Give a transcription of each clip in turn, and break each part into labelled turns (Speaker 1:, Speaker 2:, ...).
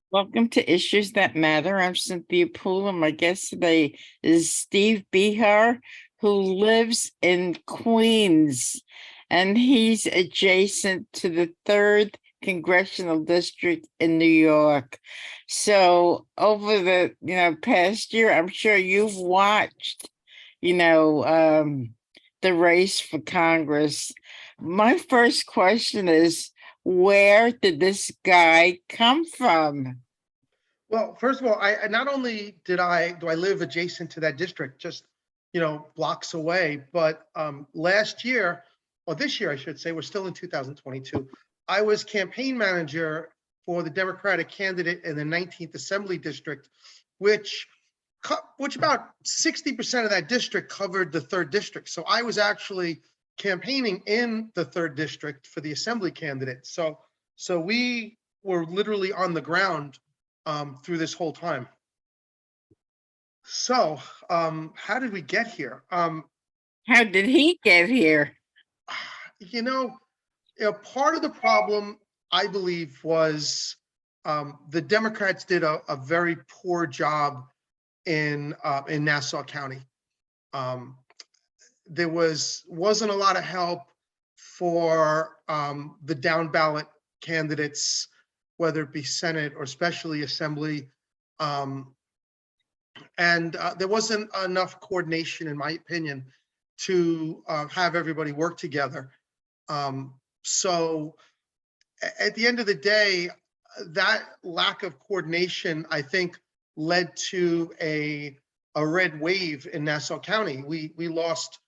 Speaker 1: Welcome to Issues That Matter. I'm Cynthia Poole, and my guest today is Steve Behar, who lives in Queens, and he's adjacent to the 3rd Congressional District in New York. So over the past year, I'm sure you've watched, the race for Congress. My first question is, where did this guy come from?
Speaker 2: Well, first of all, I not only do I live adjacent to that district, just blocks away, but last year, or this year, I should say, we're still in 2022. I was campaign manager for the Democratic candidate in the 19th Assembly District, which about 60% of that district covered the 3rd district. So I was actually campaigning in the 3rd district for the Assembly candidate. So we were literally on the ground through this whole time. So, how did we get here?
Speaker 1: How did he get here?
Speaker 2: Part of the problem, I believe, was the Democrats did a very poor job in Nassau County. There wasn't a lot of help for the down ballot candidates, whether it be Senate or especially Assembly. And there wasn't enough coordination, in my opinion, to have everybody work together. So at the end of the day, that lack of coordination, I think, led to a red wave in Nassau County. We lost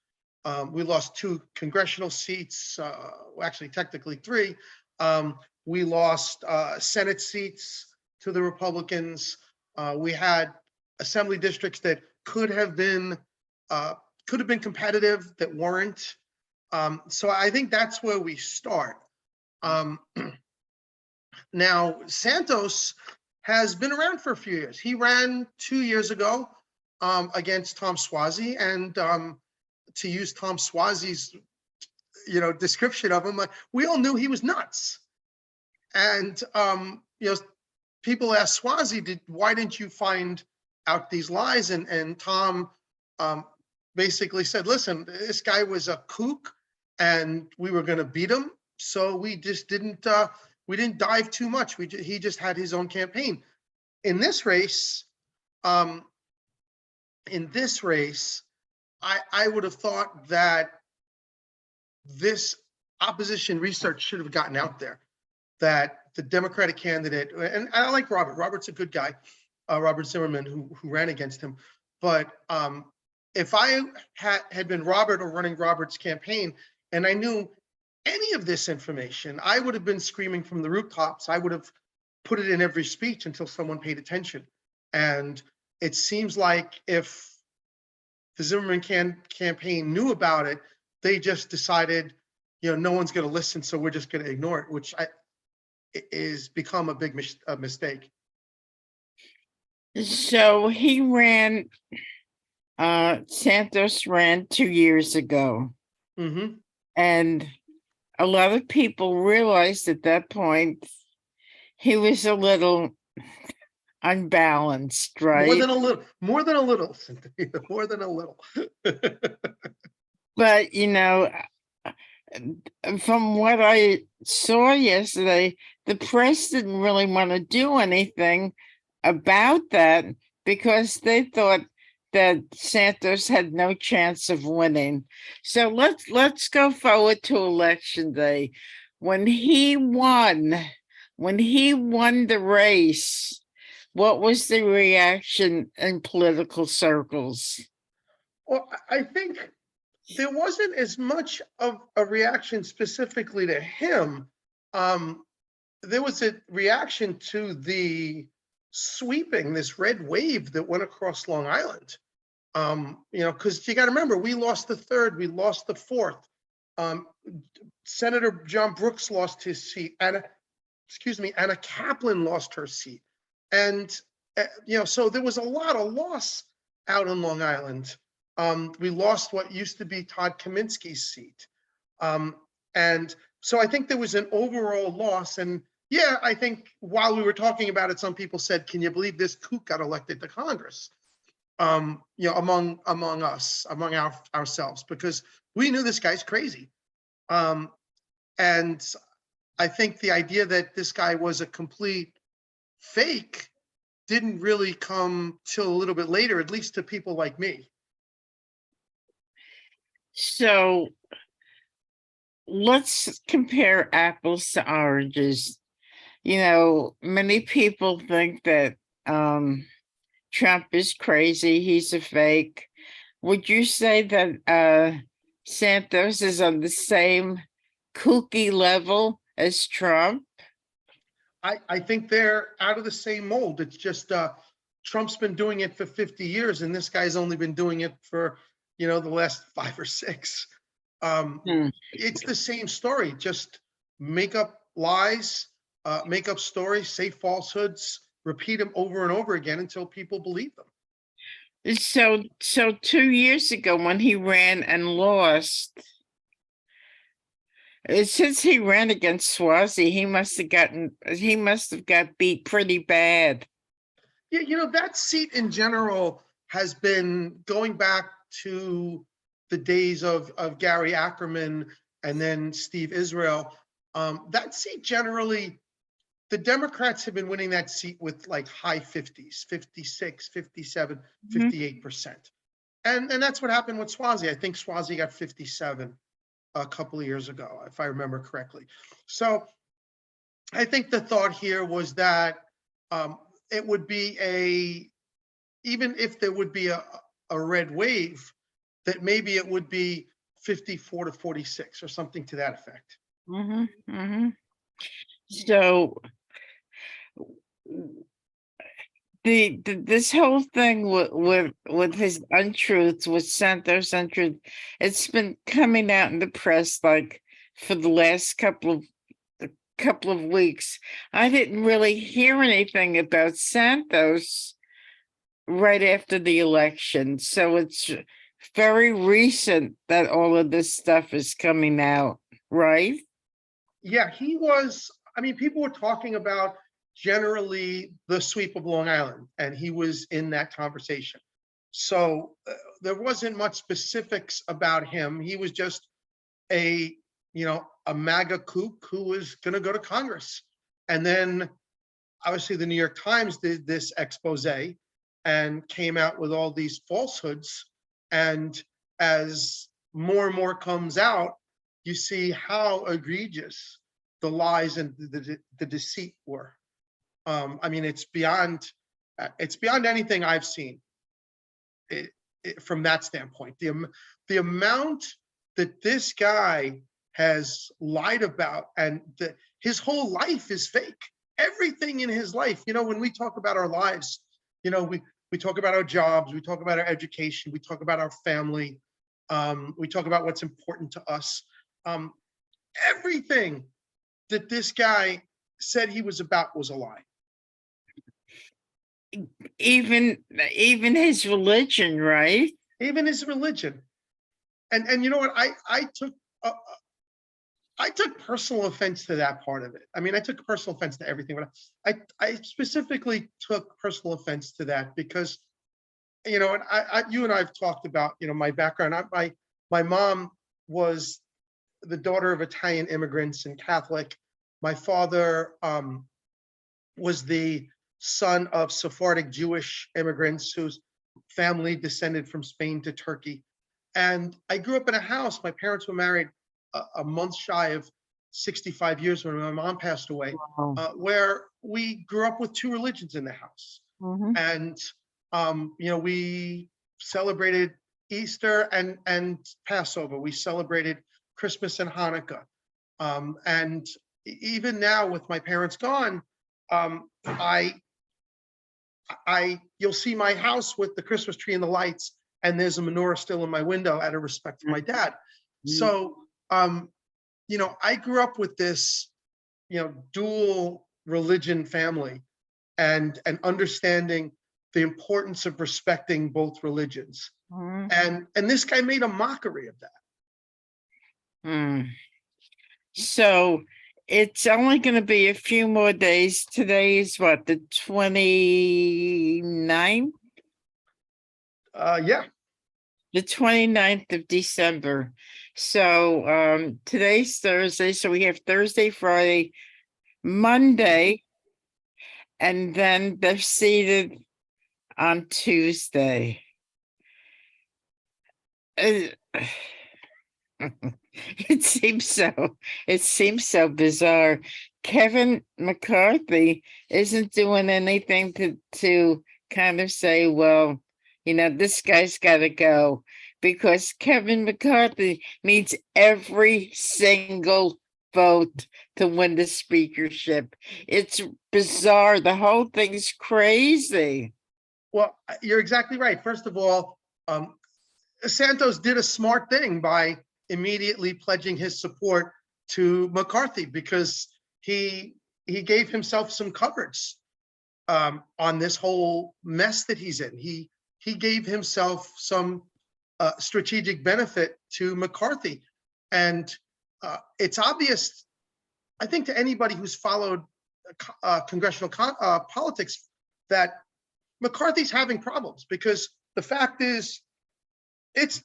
Speaker 2: 2 congressional seats, actually technically 3. We lost Senate seats to the Republicans. We had Assembly districts that could have been competitive that weren't. So I think that's where we start. Now, Santos has been around for a few years. He ran 2 years ago against Tom Suozzi, and to use Tom Suozzi's description of him, we all knew he was nuts. And people asked Suozzi, why didn't you find out these lies? And Tom basically said, listen, this guy was a kook and we were going to beat him. So we just didn't dive too much. He just had his own campaign. In this race, I would have thought that this opposition research should have gotten out there, that the Democratic candidate, and I like Robert. Robert's a good guy, Robert Zimmerman, who ran against him. But if I had been Robert or running Robert's campaign, and I knew any of this information, I would have been screaming from the rooftops. I would have put it in every speech until someone paid attention. And it seems like if the Zimmerman campaign knew about it, they just decided, no one's going to listen, so we're just going to ignore it, which is become a big mistake.
Speaker 1: So he ran, Santos ran 2 years ago.
Speaker 2: Mm-hmm.
Speaker 1: And a lot of people realized at that point he was a little unbalanced, right?
Speaker 2: More than a little, more than a little.
Speaker 1: But, from what I saw yesterday, the press didn't really want to do anything about that because they thought that Santos had no chance of winning. So let's go forward to election day. When he won the race, what was the reaction in political circles?
Speaker 2: Well, I think there wasn't as much of a reaction specifically to him. There was a reaction to the sweeping, this red wave that went across Long Island. Because you got to remember, we lost the 3rd, we lost the 4th. Senator John Brooks lost his seat. Anna Kaplan lost her seat. And, so there was a lot of loss out on Long Island. We lost what used to be Todd Kaminsky's seat. And so I think there was an overall loss. And Yeah, I think while we were talking about it, some people said, "Can you believe this kook got elected to Congress?" Among us, among ourselves, because we knew this guy's crazy. Um, and I think the idea that this guy was a complete fake didn't really come till a little bit later, at least to people like me.
Speaker 1: So let's compare apples to oranges. Many people think that Trump is crazy, he's a fake. Would you say that Santos is on the same kooky level as Trump?
Speaker 2: I think they're out of the same mold. It's just Trump's been doing it for 50 years, and this guy's only been doing it for the last 5 or 6.
Speaker 1: Hmm.
Speaker 2: It's the same story. Just make up lies, make up stories, say falsehoods, repeat them over and over again until people believe them.
Speaker 1: So 2 years ago when he ran and lost, since he ran against Swazi, he must have got beat pretty bad.
Speaker 2: Yeah, that seat in general has been going back to the days of Gary Ackerman and then Steve Israel. That seat generally, the Democrats have been winning that seat with like high 50s, 56, 57,
Speaker 1: Mhm.
Speaker 2: 58%. And that's what happened with Swazi. I think Swazi got 57 a couple of years ago, if I remember correctly. So I think the thought here was that it would be even if there would be a red wave, that maybe it would be 54-46 or something to that effect.
Speaker 1: So this whole thing with his untruths, with Santos untruth, it's been coming out in the press like for the last couple of weeks. I didn't really hear anything about Santos right after the election, so it's very recent that all of this stuff is coming out, right?
Speaker 2: Yeah, he was. I mean, people were talking about generally the sweep of Long Island, and he was in that conversation. So there wasn't much specifics about him. He was just a a MAGA kook who was going to go to Congress. And then obviously the New York Times did this expose and came out with all these falsehoods. And as more and more comes out, you see how egregious the lies and the deceit were. I mean, it's beyond anything I've seen from that standpoint. The amount that this guy has lied about, and his whole life is fake. Everything in his life, when we talk about our lives, we talk about our jobs, we talk about our education, we talk about our family, we talk about what's important to us. Everything that this guy said he was about was a lie.
Speaker 1: Even his religion, right?
Speaker 2: Even his religion. And you know what? Uh, I took personal offense to that part of it. I mean, I took personal offense to everything, but I specifically took personal offense to that because, and you and I have talked about, my background. My mom was the daughter of Italian immigrants and Catholic. My father was the son of Sephardic Jewish immigrants whose family descended from Spain to Turkey. And I grew up in a house. My parents were married a month shy of 65 years when my mom passed away,
Speaker 1: Wow.
Speaker 2: where we grew up with two religions in the house.
Speaker 1: Mhm.
Speaker 2: And, we celebrated Easter and Passover. We celebrated Christmas and Hanukkah. And even now with my parents gone, I you'll see my house with the Christmas tree and the lights, and there's a menorah still in my window out of respect for my dad. So, I grew up with this, dual religion family, and understanding the importance of respecting both religions.
Speaker 1: Mhm.
Speaker 2: And this guy made a mockery of that.
Speaker 1: Hmm. So it's only going to be a few more days. Today's what, the 29th?
Speaker 2: Yeah,
Speaker 1: The 29th of December. So today's Thursday. So we have Thursday, Friday, Monday, and then they're seated on Tuesday. Uh, It seems so bizarre. Kevin McCarthy isn't doing anything to kind of say, well, this guy's got to go, because Kevin McCarthy needs every single vote to win the speakership. It's bizarre. The whole thing's crazy.
Speaker 2: well, you're exactly right. First of all, Santos did a smart thing by immediately pledging his support to McCarthy, because he gave himself some coverage on this whole mess that he's in. He gave himself some strategic benefit to McCarthy, and it's obvious, I think, to anybody who's followed congressional politics, that McCarthy's having problems, because the fact is, it's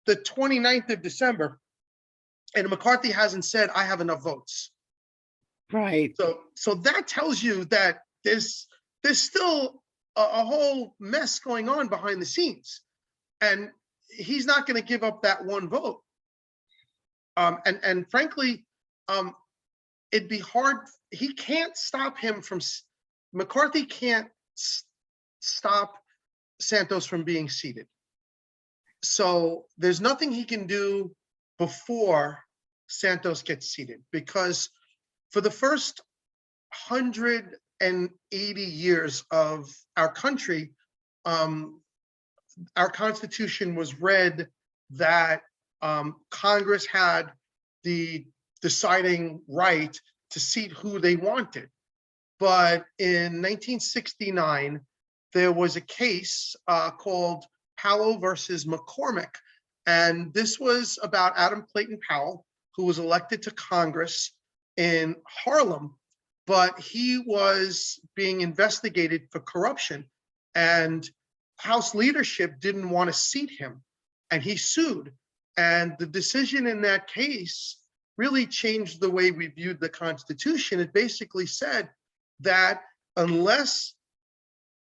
Speaker 2: the 29th of December, and McCarthy hasn't said, I have enough votes.
Speaker 1: Right.
Speaker 2: So that tells you that there's still a whole mess going on behind the scenes, and he's not going to give up that one vote. And frankly, it'd be hard. He can't stop him from. McCarthy can't stop Santos from being seated. So there's nothing he can do before Santos gets seated, because for the first 180 years of our country, our Constitution was read that Congress had the deciding right to seat who they wanted. But in 1969, there was a case called Powell versus McCormick. And this was about Adam Clayton Powell, who was elected to Congress in Harlem, but he was being investigated for corruption, and House leadership didn't want to seat him, and he sued. And the decision in that case really changed the way we viewed the Constitution. It basically said that unless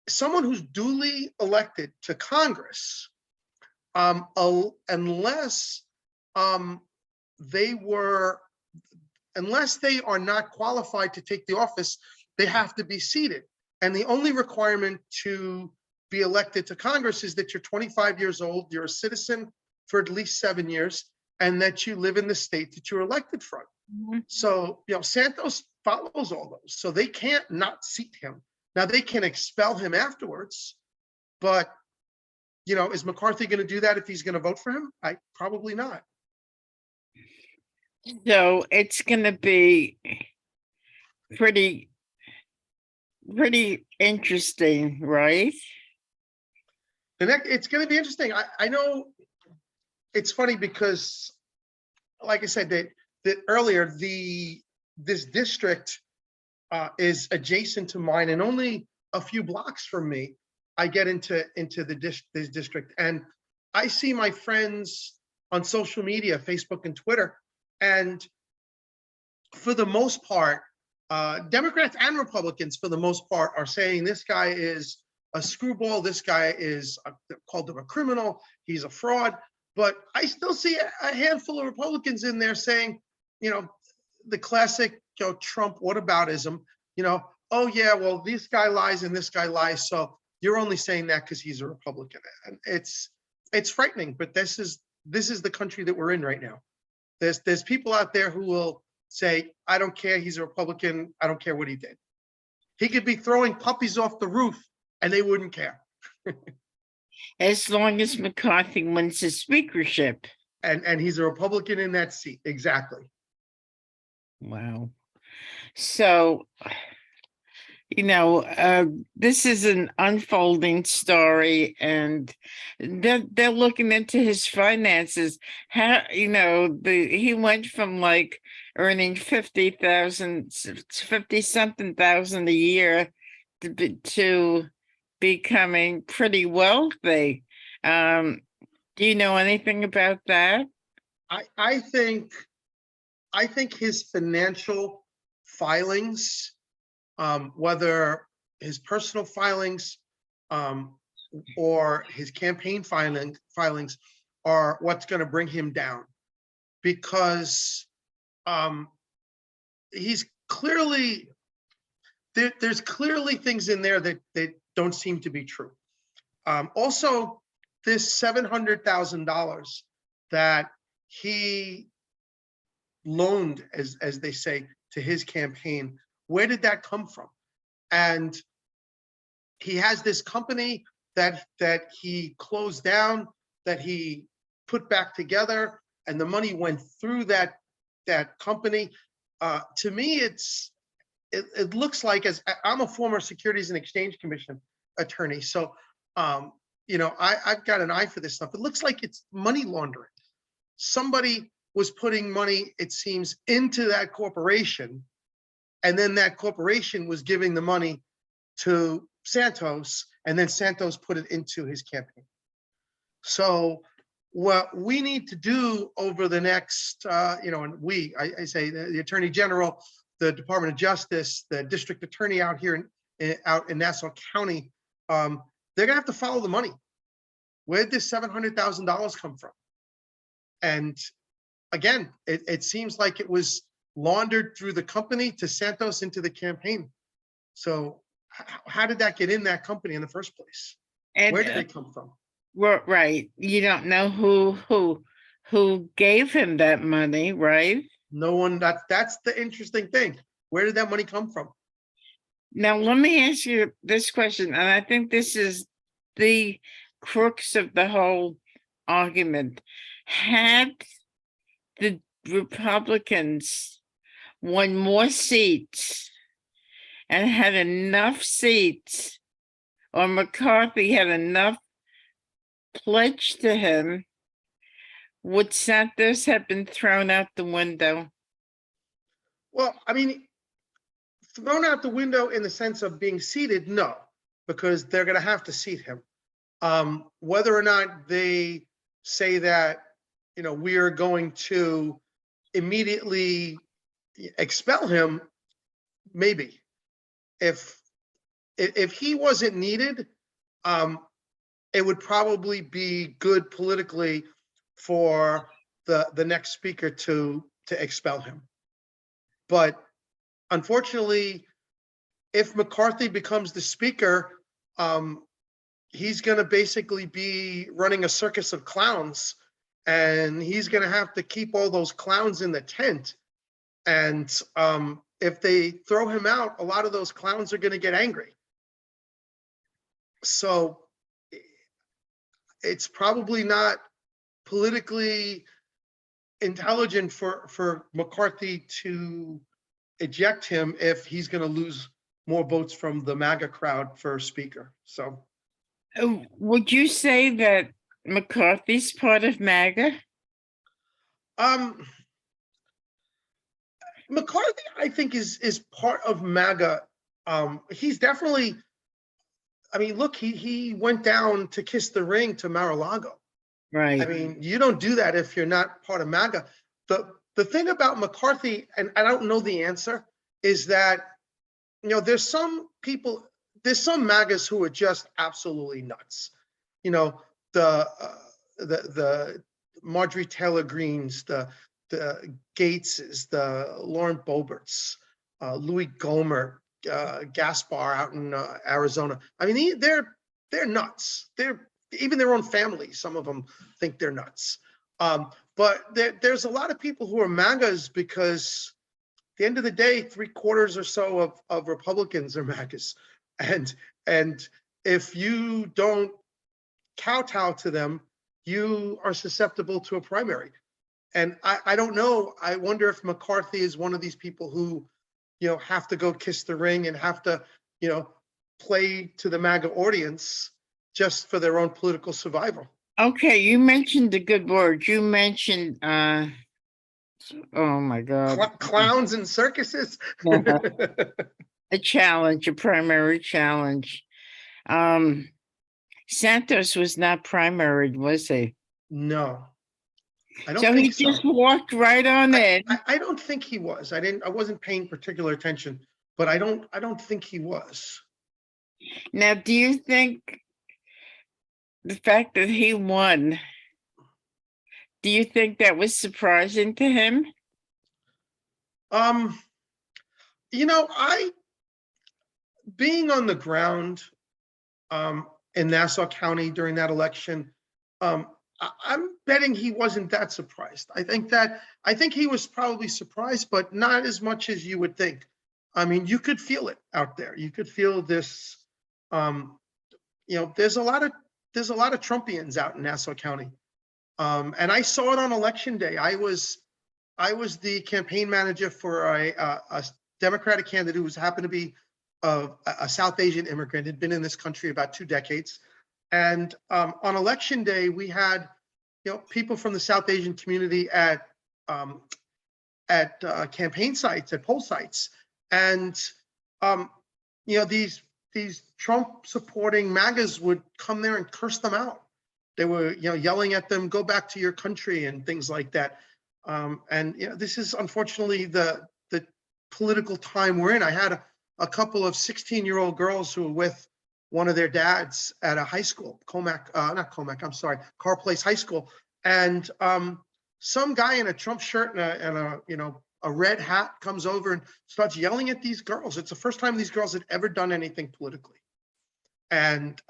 Speaker 2: someone who's duly elected to Congress, unless they are not qualified to take the office, they have to be seated. And the only requirement to be elected to Congress is that you're 25 years old, you're a citizen for at least 7 years, and that you live in the state that you're elected from. Mm-hmm. So, Santos follows all those. So they can't not seat him. Now, they can expel him afterwards, but, is McCarthy going to do that if he's going to vote for him? Probably not.
Speaker 1: So it's going to be pretty interesting, right?
Speaker 2: It's going to be interesting. I know it's funny because, like I said, that earlier, this district is adjacent to mine, and only a few blocks from me, I get into this district, and I see my friends on social media, Facebook and Twitter, and for the most part, Democrats and Republicans, for the most part, are saying this guy is a screwball, this guy is called him a criminal, he's a fraud. But I still see a handful of Republicans in there saying, the classic Trump whataboutism, oh yeah, well, this guy lies and this guy lies, so you're only saying that because he's a Republican. And it's frightening, but this is the country that we're in right now. There's people out there who will say, I don't care, he's a Republican, I don't care what he did. He could be throwing puppies off the roof and they wouldn't care.
Speaker 1: As long as McCarthy wins the speakership.
Speaker 2: And he's a Republican in that seat. Exactly.
Speaker 1: Wow. So, this is an unfolding story, and they're looking into his finances. How, he went from like earning 50 something thousand a year to becoming pretty wealthy. Do you know anything about that?
Speaker 2: I think his financial filings, whether his personal filings, or his campaign filings are what's going to bring him down, because he's clearly there's clearly things in there that don't seem to be true. Also, this $700,000 that he loaned, as they say, to his campaign, where did that come from? And he has this company that he closed down, that he put back together, and the money went through that company. To me, it looks like, as I'm a former Securities and Exchange Commission attorney, so I've got an eye for this stuff. It looks like it's money laundering. Somebody was putting money, it seems, into that corporation, and then that corporation was giving the money to Santos, and then Santos put it into his campaign. So what we need to do over the next, and I say the Attorney General, the Department of Justice, the District Attorney out here out in Nassau County, they're gonna have to follow the money. Where did this $700,000 come from? And again, it seems like it was laundered through the company to Santos into the campaign. So how did that get in that company in the first place?
Speaker 1: And
Speaker 2: where did it come from?
Speaker 1: Right. You don't know who gave him that money, right?
Speaker 2: No one. That's the interesting thing. Where did that money come from?
Speaker 1: Now, let me ask you this question, and I think this is the crux of the whole argument. Had the Republicans won more seats and had enough seats, or McCarthy had enough pledged to him, would Santos have been thrown out the window?
Speaker 2: Well, I mean, thrown out the window in the sense of being seated, no, because they're going to have to seat him. Whether or not they say that, we are going to immediately expel him, maybe. If he wasn't needed, it would probably be good politically for the next speaker to expel him. But unfortunately, if McCarthy becomes the speaker, he's going to basically be running a circus of clowns, and he's going to have to keep all those clowns in the tent. And if they throw him out, a lot of those clowns are going to get angry. So it's probably not politically intelligent for McCarthy to eject him if he's going to lose more votes from the MAGA crowd for speaker. So
Speaker 1: would you say that McCarthy's part of MAGA?
Speaker 2: McCarthy, I think, is part of MAGA. He's definitely, I mean, look, he went down to kiss the ring to Mar-a-Lago.
Speaker 1: Right.
Speaker 2: I mean, you don't do that if you're not part of MAGA. The thing about McCarthy, and I don't know the answer, is that, there's some people, there's some MAGAs who are just absolutely nuts. The Marjorie Taylor Greens, the Gateses, the Lauren Boeberts, Louis Gohmert, Gaspar out in Arizona. I mean, they're nuts. They're even their own family. Some of them think they're nuts. But there's a lot of people who are MAGAs because at the end of the day, 3/4 or so of Republicans are MAGAs. And if you don't kowtow to them, you are susceptible to a primary. And I don't know. I wonder if McCarthy is one of these people who, have to go kiss the ring and have to, play to the MAGA audience just for their own political survival.
Speaker 1: Okay, you mentioned a good word. You mentioned Oh my God.
Speaker 2: Clowns and circuses.
Speaker 1: A challenge, a primary challenge. Santos was not primaried, was he?
Speaker 2: No, I don't
Speaker 1: So he
Speaker 2: think so.
Speaker 1: just walked right on in.
Speaker 2: I don't think he was. I wasn't paying particular attention, but I don't think he was.
Speaker 1: Now, do you think the fact that he won, do you think that was surprising to him?
Speaker 2: Um, I being on the ground in Nassau County during that election, I'm betting he wasn't that surprised. I think he was probably surprised, but not as much as you would think. I mean, you could feel it out there. You could feel this. There's a lot of Trumpians out in Nassau County, and I saw it on election day. I was the campaign manager for a Democratic candidate who happened to be a South Asian immigrant, had been in this country about 2 decades. And on election day, we had people from the South Asian community at campaign sites, at poll sites, and these Trump supporting MAGAs would come there and curse them out. They were yelling at them, "Go back to your country," and things like that. And this is unfortunately the political time we're in. I had a couple of 16-year-old girls who were with one of their dads at a high school, Carr Place High School, and some guy in a Trump shirt and a red hat comes over and starts yelling at these girls. It's the first time these girls had ever done anything politically, and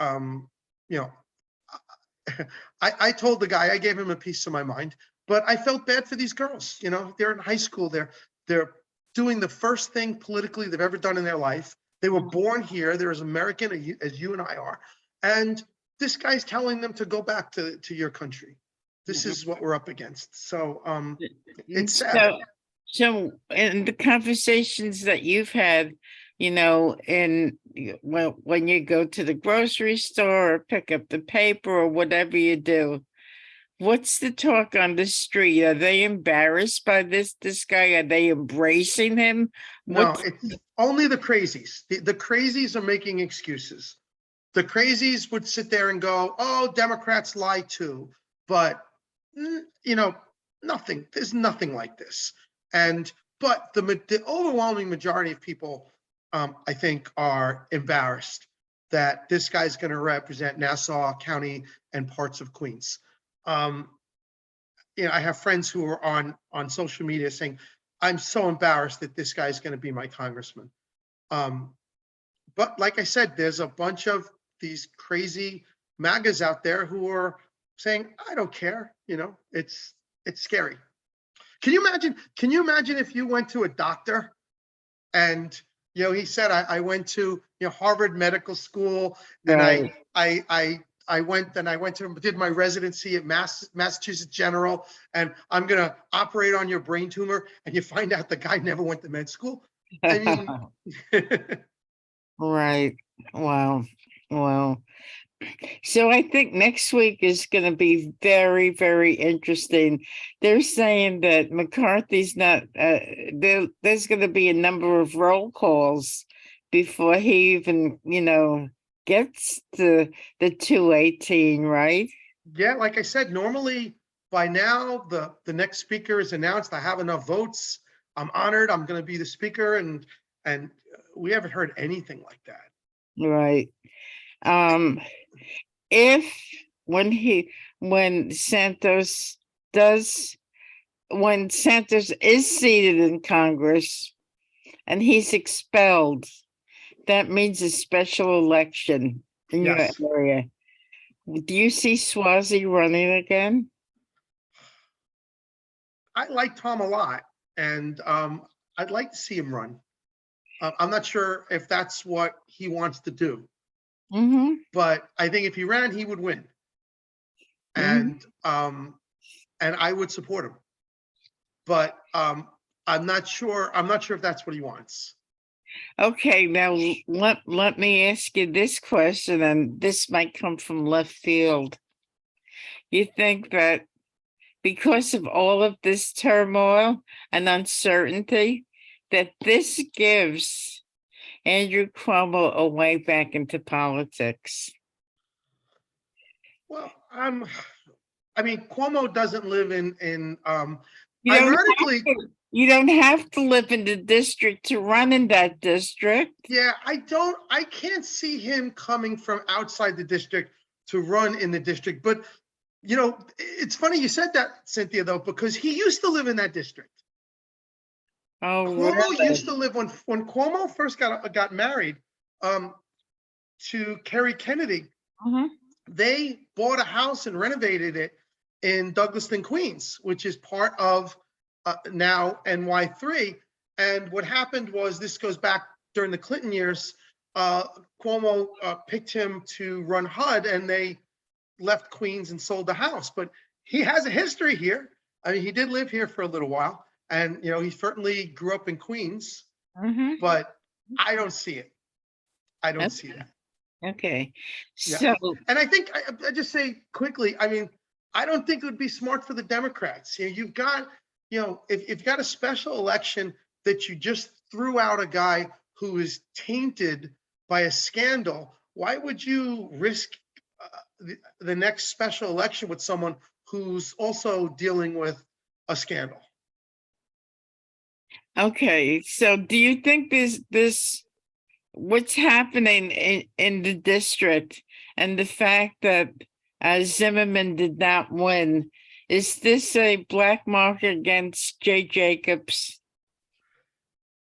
Speaker 2: I told the guy, I gave him a piece of my mind, but I felt bad for these girls. They're in high school. They're doing the first thing politically they've ever done in their life. They were born here. They're as American as you and I are. And this guy's telling them to go back to your country. This is what we're up against. So it's sad.
Speaker 1: So in the conversations that you've had, when you go to the grocery store or pick up the paper or whatever you do, what's the talk on the street? Are they embarrassed by this guy? Are they embracing him?
Speaker 2: No, it's only the crazies. The crazies are making excuses. The crazies would sit there and go, "Oh, Democrats lie too," but nothing. There's nothing like this. But the overwhelming majority of people, I think, are embarrassed that this guy's going to represent Nassau County and parts of Queens. I have friends who are on social media saying, "I'm so embarrassed that this guy's going to be my congressman." But like I said, there's a bunch of these crazy MAGAs out there who are saying, "I don't care." It's scary. Can you imagine if you went to a doctor and he said, I went to Harvard Medical School, and
Speaker 1: Right.
Speaker 2: I went to did my residency at Massachusetts General, and I'm gonna operate on your brain tumor, and you find out the guy never went to med school. I mean,
Speaker 1: Right. Wow. Wow. So I think next week is going to be very, very interesting. They're saying that McCarthy's not, there's going to be a number of roll calls before he even, gets to the 218, right?
Speaker 2: yeah, like I said, normally by now the next speaker is announced. I have enough votes. I'm honored. I'm going to be the speaker, and we haven't heard anything like that.
Speaker 1: Right. If when Santos does when Santos is seated in Congress and he's expelled, that means a special election in
Speaker 2: Yes.
Speaker 1: your area. Do you see Swazi running again?
Speaker 2: I like Tom a lot, and I'd like to see him run. I'm not sure if that's what he wants to do, but I think if he ran, he would win, and I would support him. But I'm not sure if that's what he wants.
Speaker 1: Okay, now let me ask you this question, and this might come from left field. You think that because of all of this turmoil and uncertainty, that this gives Andrew Cuomo a way back into politics?
Speaker 2: Well, I mean, Cuomo doesn't live
Speaker 1: You don't have
Speaker 2: ironically,
Speaker 1: to, you don't have to live in the district to run in that district.
Speaker 2: yeah, I can't see him coming from outside the district to run in the district. But, it's funny you said that, Cynthia, though, because he used to live in that district.
Speaker 1: Oh,
Speaker 2: Cuomo used to
Speaker 1: really?
Speaker 2: live when Cuomo first got married to Kerry Kennedy.
Speaker 1: Mhm.
Speaker 2: They bought a house and renovated it in Douglaston, Queens, which is part of now NY3. And what happened was, this goes back during the Clinton years, Cuomo picked him to run HUD, and they left Queens and sold the house. But he has a history here. I mean, he did live here for a little while, and he certainly grew up in Queens,
Speaker 1: Mhm.
Speaker 2: but I don't see it. I don't see
Speaker 1: Okay.
Speaker 2: that.
Speaker 1: Okay.
Speaker 2: Yeah.
Speaker 1: So,
Speaker 2: And I think I just say quickly, I mean, I don't think it would be smart for the Democrats. You've got, if you've got a special election that you just threw out a guy who is tainted by a scandal, why would you risk the next special election with someone who's also dealing with a scandal?
Speaker 1: okay. So do you think this what's happening in the district and the fact that Zimmerman did not win, is this a black mark against Jay Jacobs?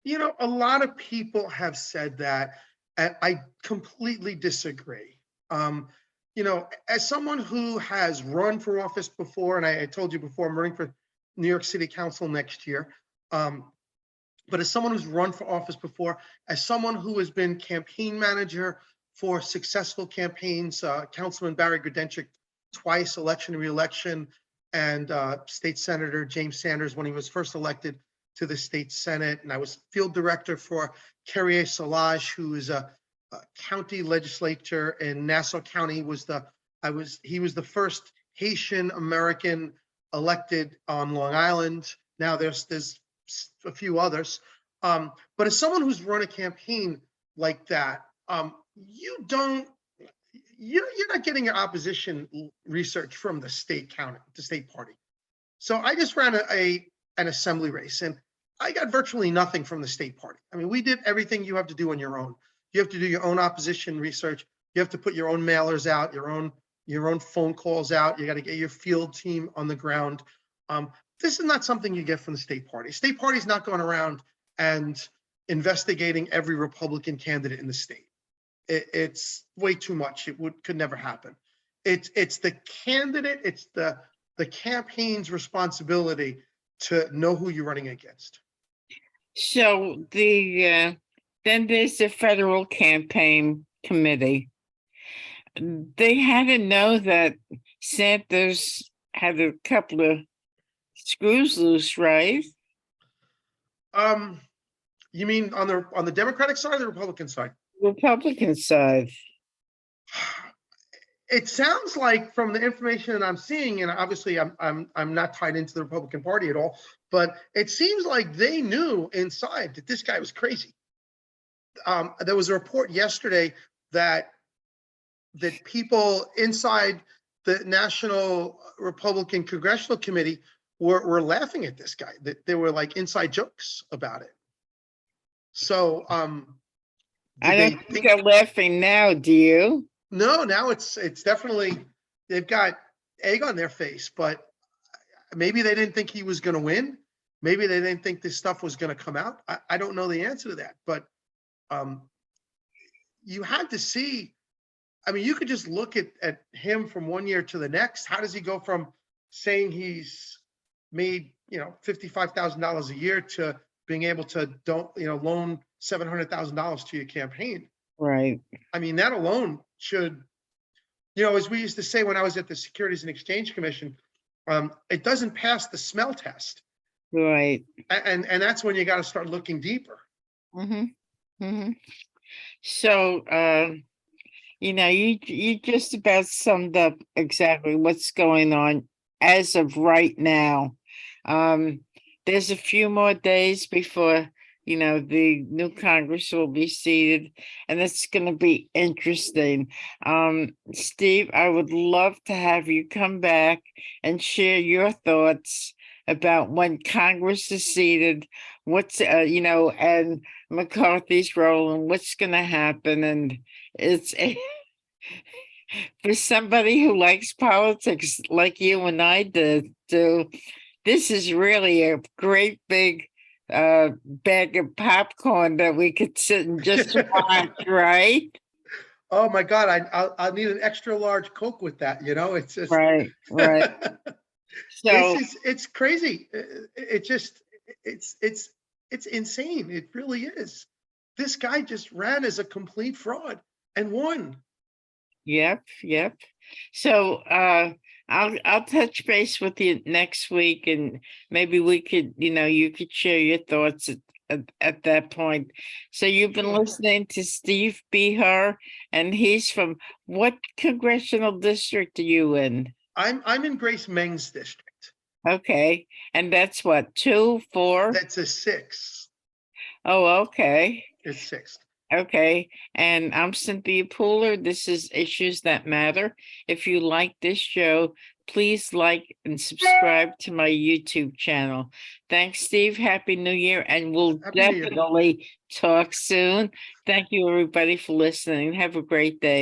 Speaker 2: A lot of people have said that, and I completely disagree. As someone who has run for office before, and I told you before, I'm running for New York City Council next year. But as someone who's run for office before, as someone who has been campaign manager for successful campaigns, Councilman Barry Grodenchik twice, election and re-election, and State Senator James Sanders when he was first elected to the state Senate. And I was field director for Carrier Salage, who is a county legislator in Nassau County. He was the first Haitian American elected on Long Island. Now there's a few others. But as someone who's run a campaign like that, you're not getting your opposition research from the state party. So I just ran an assembly race, and I got virtually nothing from the state party. I mean, we did everything you have to do on your own. You have to do your own opposition research. You have to put your own mailers out, your own phone calls out. You got to get your field team on the ground. This is not something you get from the state party. State party's not going around and investigating every Republican candidate in the state. It's way too much. Could never happen. It's the candidate, it's the campaign's responsibility to know who you're running against.
Speaker 1: So then there's the federal campaign committee. They had to know that Santos had a couple of screws loose, right?
Speaker 2: You mean on the Democratic side or the Republican side?
Speaker 1: Republican side.
Speaker 2: It sounds like, from the information that I'm seeing, and obviously I'm not tied into the Republican Party at all, but it seems like they knew inside that this guy was crazy. There was a report yesterday that people inside the National Republican Congressional Committee were laughing at this guy, that there were like inside jokes about it. So
Speaker 1: I don't think they're laughing now, do you?
Speaker 2: No, now it's definitely, they've got egg on their face, but maybe they didn't think he was going to win. Maybe they didn't think this stuff was going to come out. I don't know the answer to that, but you had to see. I mean, you could just look at him from one year to the next. How does he go from saying he's made $55,000 a year to being able to loan $700,000 to your campaign?
Speaker 1: Right.
Speaker 2: I mean, that alone should, as we used to say when I was at the Securities and Exchange Commission, it doesn't pass the smell test.
Speaker 1: Right.
Speaker 2: And that's when you got to start looking deeper.
Speaker 1: Mm-hmm. Mm-hmm. So, you just about summed up exactly what's going on as of right now. There's a few more days before, the new Congress will be seated, and it's going to be interesting. Steve, I would love to have you come back and share your thoughts about when Congress is seated, what's, and McCarthy's role and what's going to happen. And it's for somebody who likes politics like you and I do, this is really a great big bag of popcorn that we could sit and just watch, right?
Speaker 2: Oh my God, I'll need an extra large Coke with that, it's just.
Speaker 1: Right, right. So
Speaker 2: It's crazy. It's insane. It really is. This guy just ran as a complete fraud and won.
Speaker 1: yep, yep. So I'll touch base with you next week, and maybe we could, you could share your thoughts at that point. So you've been listening to Steve Behar, and he's from what congressional district are you in?
Speaker 2: I'm in Grace Meng's district.
Speaker 1: Okay, and that's what, 2, 4?
Speaker 2: That's a 6.
Speaker 1: Oh, okay.
Speaker 2: It's 6.
Speaker 1: Okay, and I'm Cynthia Pooler. This is Issues That Matter. If you like this show, please like and subscribe to my YouTube channel. Thanks, Steve. Happy New Year, and we'll
Speaker 2: Happy New Year.
Speaker 1: definitely talk soon. Thank you, everybody, for listening. Have a great day.